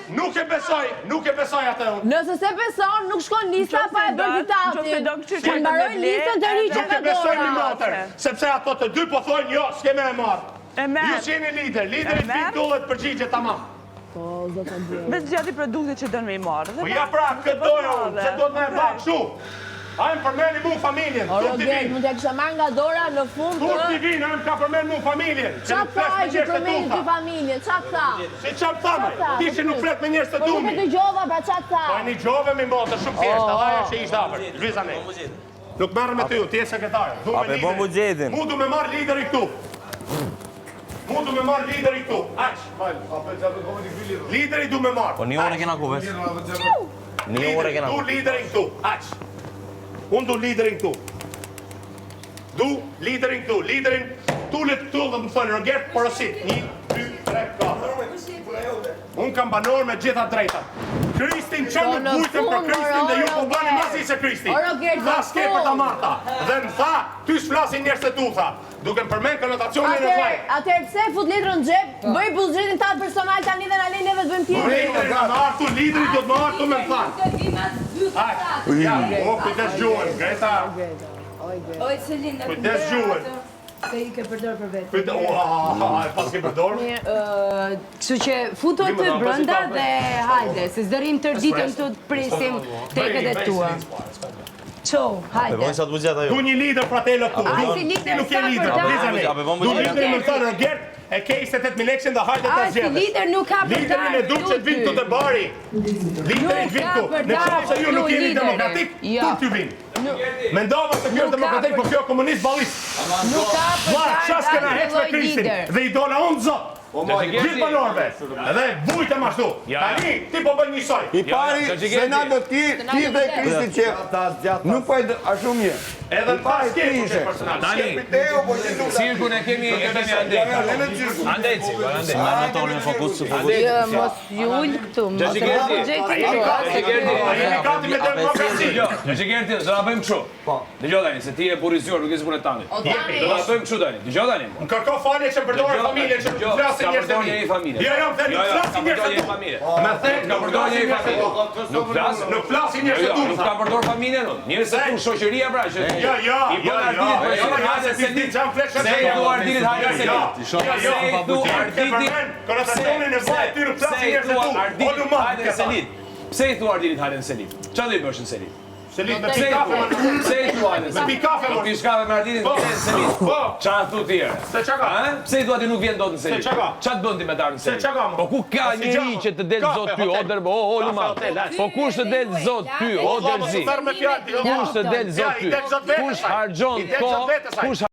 Nuk e besoj atë unë. Nëse se beson, nuk shkon lista pa e bërë diktatin. Që mbaroj listën të ri që ka Nuk e besoj Dora. një motër, sepse ato të dy po thojnë jo, s'keme e marrë. Ju jeni lider, lideri fit dullet përgjigje tamam. Po, zotë Dora. Veç gjati produkte që dënë me i marrë. Po ja pra, këtë doja unë, që do të me bak shu. Ajmë përmeni mu familjen, O, tu t'i Roger, vinë. mund t'ja kisha marrë nga Dora në fund Tu t'i të... vinë, ajmë ka përmeni mu familjen. Qa tha që përmeni ty familje, qa tha? Si qa thame, ti që nuk flet me njerës të Po nuk dumi. e të gjova, pra qa tha? Po e një gjove me mbotër, shumë thjesht, edhe ajo që ishtë apër, lviza ne. Nuk merë me ty, ti e sekretarë. Ape po buxhetin. Mu du me marrë lideri këtu. Mu du me marrë lideri këtu, aq. Lideri du me marrë. Po një orë kena ku vesh. Një orë kena Du ku. liderin këtu, aq. Unë du liderin këtu. Du liderin këtu, liderin tullet këtu dhe më thënë, Roger, porosit. 1, 2, 3, 4. Unë kam banor me gjitha drejta. Kristin që nuk bujtën për Kristin dhe ju po bani masi se Kristin. Tha s'ke për ta marta. Dhe më tha, ty s'flasin njerës të tu, tha. Duke më përmen konotacionin e faj. Atëherë pse fut letrën në xhep, bëj buxhetin tatë personal tani dhe na lej neve të bëjmë tjetër. Lideri do më artu, lideri do më artu me më thanë. Ja, o, kujtes gjuhën, Greta. Oj, Selina, Kujtes gjuhën. se i ke përdor për vetë. Pas ke përdor? Kështu që futo të brënda dhe hajde, se zërim tër ditën të prisim teket e tua. Qo, Ape hajde. vojnë sa të buxhet ajo. Du një lider pra te lëktu. Ai si lider Ti nuk je s'ka lider, për blizane. Ape vojnë Du buxhet. liderin me thënë, Roger, e ke 28.000 lekshën dhe hajde të Ai si zgjedhës. lider nuk ka për Liderin e du që të vinë të të bari. Liderin të vinë tu. Në qovë se ju nuk jeni demokratik, tu t'ju vinë. Mendova se kjo demokratik, po kjo komunist balist. Nuk ka Vla, për qas këna hec me Kristin. lider. Dhe i dola unë zot. Gjithë banorve. Edhe vujtë më ashtu. Tani, ti po bën njësoj. I pari, senato ti dhe Kristi që nuk po e ashtu mirë. Edhe në pas ke ishe. Cirkun e kemi andeci. Andeci. Marrë tonin fokus së fokus. Jo, mos ju ullë këtu, mos e buxhetin A jeni gati me demokraci. Gjëgerti, do na bëjmë kështu. Dëgjoj tani, se ti je burrizuar, nuk je punë tani. Do na bëjmë kështu tani. Dëgjoj tani. Më kërko falje që përdojë familje, që nuk flasin njerëz të mi. Jo, jo, më thënë, nuk flasin njerëz të tu. Me thënë, nuk flasin njerëz të tu. Nuk flasin njerëz të tu. Nuk ka përdor familjen unë. Njerëz të tu shoqëria pra që Jo, jo, i bën Ardinit për hajde se ti çam fleshë. se i du Ardinit hajde se ti. Jo, jo, Se i du Ardinit. konotacionin e vaj, ty nuk flasin njerëz të tu. O lu ma, Hajde në Selit. Pse i thu Ardinit hajde në Selit? Çfarë do i bësh në Selit? Selit me Pse pi i kafe. thu? Pse i thu hajde? Me pi kafe, Po pi shkafe me Ardinit në Selit. Po. Çfarë thu ti? Se çka ka? Pse i thua ti nuk vjen dot në Selit? Se çka? Çfarë bën ti me darën në Selit? Se çka mo? Po ku ka Si njeri gjamo? që të del Kafe, zot ty, hotel. o derbo, o luma. Kafe, hotel, hajde. Po kush të del zot ty, o derzi? Kush të del zot ty? Kush harxhon kohë? Kush